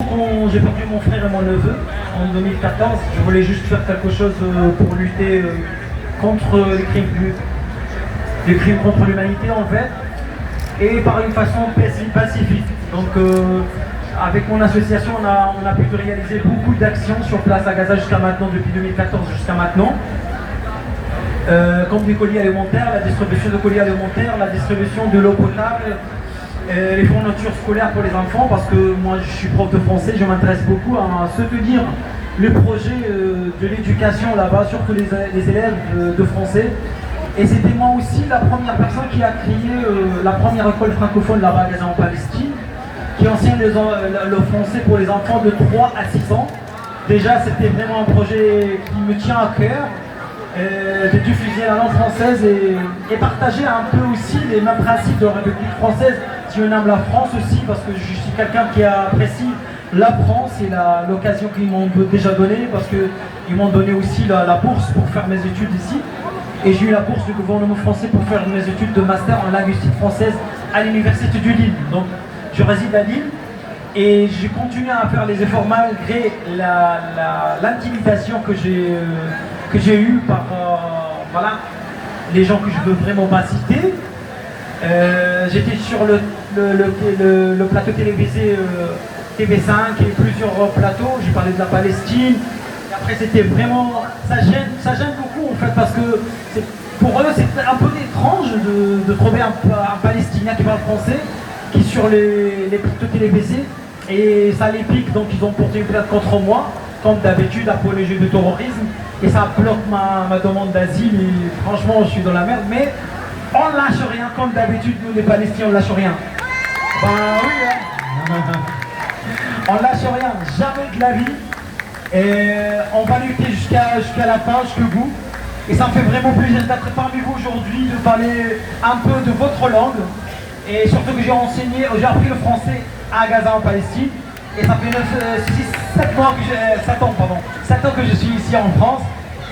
quand j'ai perdu mon frère et mon neveu en 2014, je voulais juste faire quelque chose pour lutter contre les crimes contre l'humanité en fait, et par une façon pacifique. Donc avec mon association, on a pu réaliser beaucoup d'actions sur place à Gaza jusqu'à maintenant, depuis 2014 jusqu'à maintenant. Comme des colis alimentaires, la distribution de colis alimentaires, la distribution de l'eau potable, les fournitures scolaires pour les enfants, parce que moi je suis prof de français, je m'intéresse beaucoup à soutenir le projet de l'éducation là-bas, surtout les élèves de français. Et c'était moi aussi la première personne qui a créé la première école francophone là-bas à Gaza en Palestine, qui enseigne le français pour les enfants de 3 à 6 ans. Déjà c'était vraiment un projet qui me tient à cœur. De diffuser la langue française et partager un peu aussi les mêmes principes de la République française. Si on aime la France aussi, parce que je suis quelqu'un qui apprécie la France et l'occasion qu'ils m'ont déjà donnée, parce qu'ils m'ont donné aussi la bourse pour faire mes études ici. Et j'ai eu la bourse du gouvernement français pour faire mes études de master en linguistique française à l'université de Lille. Donc je réside à Lille et j'ai continué à faire les efforts malgré l'intimidation que j'ai eue par voilà, les gens que je veux vraiment pas citer. J'étais sur le plateau télévisé TV5 et plusieurs plateaux, j'ai parlé de la Palestine. Et après c'était vraiment, ça gêne beaucoup en fait, parce que pour eux c'est un peu étrange de trouver un Palestinien qui parle français, qui sur les plateaux télévisés, et ça les pique, donc ils ont porté une plainte contre moi, comme d'habitude, apologie de terrorisme, et ça bloque ma demande d'asile, et franchement je suis dans la merde, mais on lâche rien, comme d'habitude, nous les Palestiniens on lâche rien. Ben oui, hein. On lâche rien, jamais de la vie, et on va lutter jusqu'à la fin, jusqu'au bout, et ça me fait vraiment plaisir d'être parmi vous aujourd'hui, de parler un peu de votre langue, et surtout que j'ai appris le français à Gaza en Palestine, et ça fait 7 ans que je suis ici en France,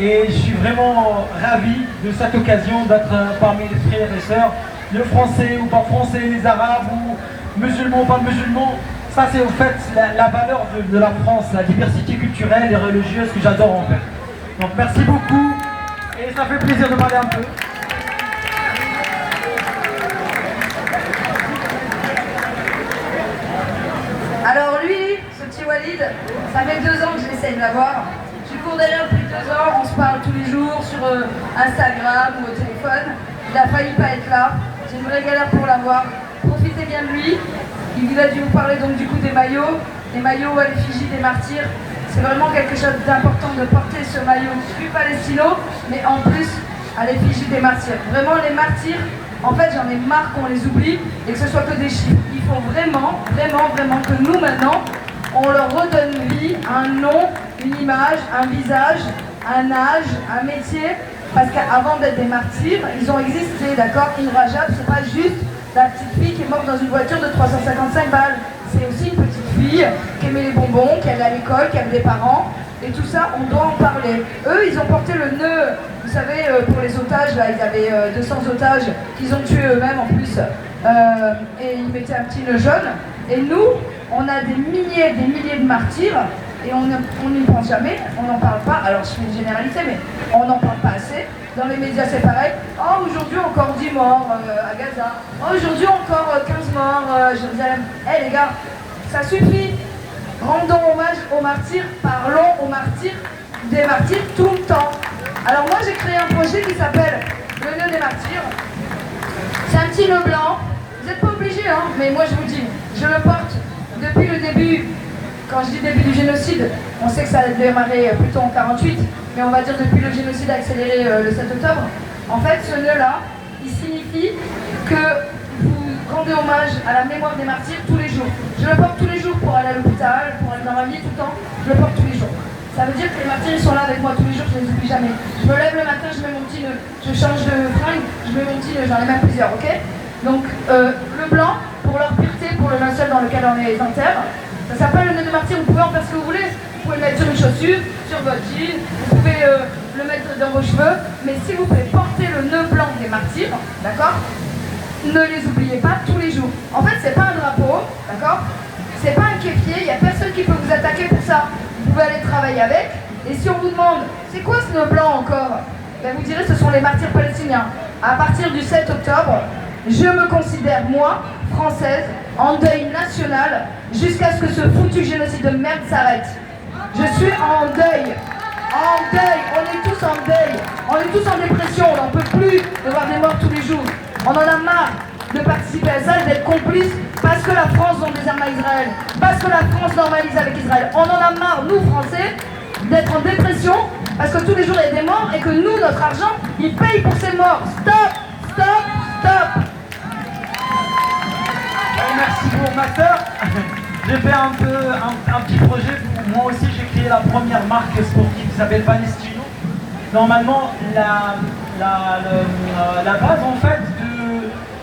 et je suis vraiment ravi de cette occasion d'être parmi les frères et sœurs, les Français ou pas Français, les Arabes ou musulmans ou pas musulmans. Ça c'est au fait la valeur de la France, la diversité culturelle et religieuse que j'adore en fait. Donc merci beaucoup, et ça fait plaisir de parler un peu. Alors lui, ce petit Walid, ça fait 2 ans que j'essaie de l'avoir. Je lui cours derrière depuis 2 ans, on se parle tous les jours sur Instagram ou au téléphone. Il a failli pas être là, j'ai une vraie galère pour l'avoir. Profitez bien de lui. Il a dû vous parler donc du coup des maillots à l'effigie des martyrs. C'est vraiment quelque chose d'important de porter ce maillot du Palestino, mais en plus à l'effigie des martyrs. Vraiment les martyrs, en fait j'en ai marre qu'on les oublie et que ce soit que des chiffres. Il faut vraiment que nous maintenant, on leur redonne vie, un nom, une image, un visage, un âge, un métier, parce qu'avant d'être des martyrs, ils ont existé, d'accord? Une Rajab, c'est pas juste la petite fille qui est morte dans une voiture de 355 balles. C'est aussi une petite fille qui aimait les bonbons, qui allait à l'école, qui avait des parents, et tout ça, on doit en parler. Eux, ils ont porté le nœud, vous savez, pour les otages, là, ils avaient 200 otages qu'ils ont tués eux-mêmes en plus, et ils mettaient un petit nœud jaune. Et nous, on a des milliers de martyrs, et on n'y pense jamais, on n'en parle pas. Alors je fais une généralité, mais on n'en parle pas assez. Dans les médias c'est pareil. Oh, aujourd'hui encore 10 morts à Gaza. Oh, aujourd'hui encore 15 morts à Jérusalem. Eh les gars, ça suffit. Rendons hommage aux martyrs, parlons aux martyrs, des martyrs tout le temps. Alors moi j'ai créé un projet qui s'appelle le nœud des martyrs. C'est un petit nœud blanc. Vous n'êtes pas obligés, hein, mais moi je vous dis, je le porte depuis le début. Quand je dis début du génocide, on sait que ça a démarré plutôt en 48, mais on va dire depuis le génocide accéléré le 7 octobre. En fait, ce nœud-là, il signifie que vous rendez hommage à la mémoire des martyrs tous les jours. Je le porte tous les jours pour aller à l'hôpital, pour aller dans ma vie tout le temps, je le porte tous les jours. Ça veut dire que les martyrs ils sont là avec moi tous les jours, je ne les oublie jamais. Je me lève le matin, je mets mon petit nœud, je change de fringue, je mets mon petit nœud, j'en ai même plusieurs, ok? Donc le blanc, pour leur pureté, pour le linceul dans lequel on les enterre. Ça s'appelle le nœud de martyr, vous pouvez en faire ce que vous voulez. Vous pouvez le mettre sur une chaussure, sur votre jean, vous pouvez le mettre dans vos cheveux, mais s'il vous plaît, portez le nœud blanc des martyrs, d'accord? Ne les oubliez pas tous les jours. En fait, c'est pas un drapeau, d'accord? C'est pas un kéfier, il n'y a personne qui peut pouvez aller travailler avec. Et si on vous demande, c'est quoi ce nœud blanc encore? Ben, vous direz, ce sont les martyrs palestiniens. À partir du 7 octobre, je me considère, moi, française, en deuil national, jusqu'à ce que ce foutu génocide de merde s'arrête. Je suis en deuil. En deuil. On est tous en deuil. On est tous en dépression. On n'en peut plus de voir des morts tous les jours. On en a marre de participer à ça et d'être complice parce que la France vend des armes à Israël. Parce que la France normalise avec Israël. On en a marre, nous, Français, d'être en dépression parce que tous les jours il y a des morts et que nous, notre argent, il paye pour ces morts. Stop, stop, stop. Merci pour ma sœur. J'ai fait un petit projet. Moi aussi, j'ai créé la première marque sportive qui s'appelle Palestino. Normalement, la base en fait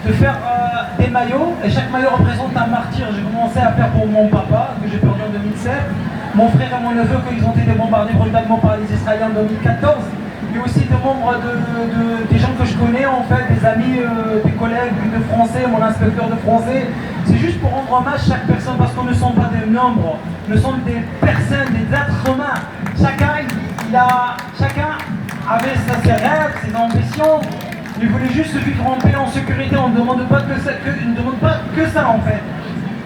de faire des maillots, et chaque maillot représente un martyr. J'ai commencé à faire pour mon papa, que j'ai perdu en 2007, mon frère et mon neveu, quand ils ont été bombardés brutalement par les Israéliens en 2014, et aussi des membres des gens que je connais, en fait, des amis, des collègues de français, mon inspecteur de français. C'est juste pour rendre hommage à chaque personne, parce qu'on ne sont pas des nombres, nous sommes des personnes, des êtres humains. Chacun avait ses rêves, ses ambitions. Il voulait juste vivre en paix, en sécurité. On ne demande pas que ça en fait.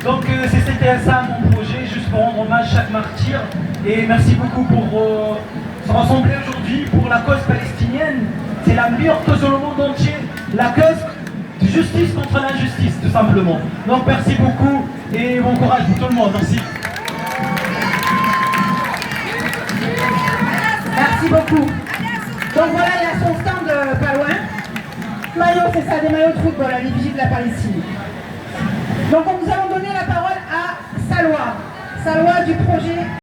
Donc c'était ça mon projet, juste pour rendre hommage à chaque martyr. Et merci beaucoup pour se rassembler aujourd'hui pour la cause palestinienne. C'est la meilleure cause au monde entier. La cause de justice contre l'injustice, tout simplement. Donc merci beaucoup et bon courage pour tout le monde. Merci. Merci beaucoup. Donc voilà, il y a son stand pas loin. Maillot, c'est ça, des maillots de football à l'effigie de la Palestine. Donc nous allons donner la parole à Salwa du projet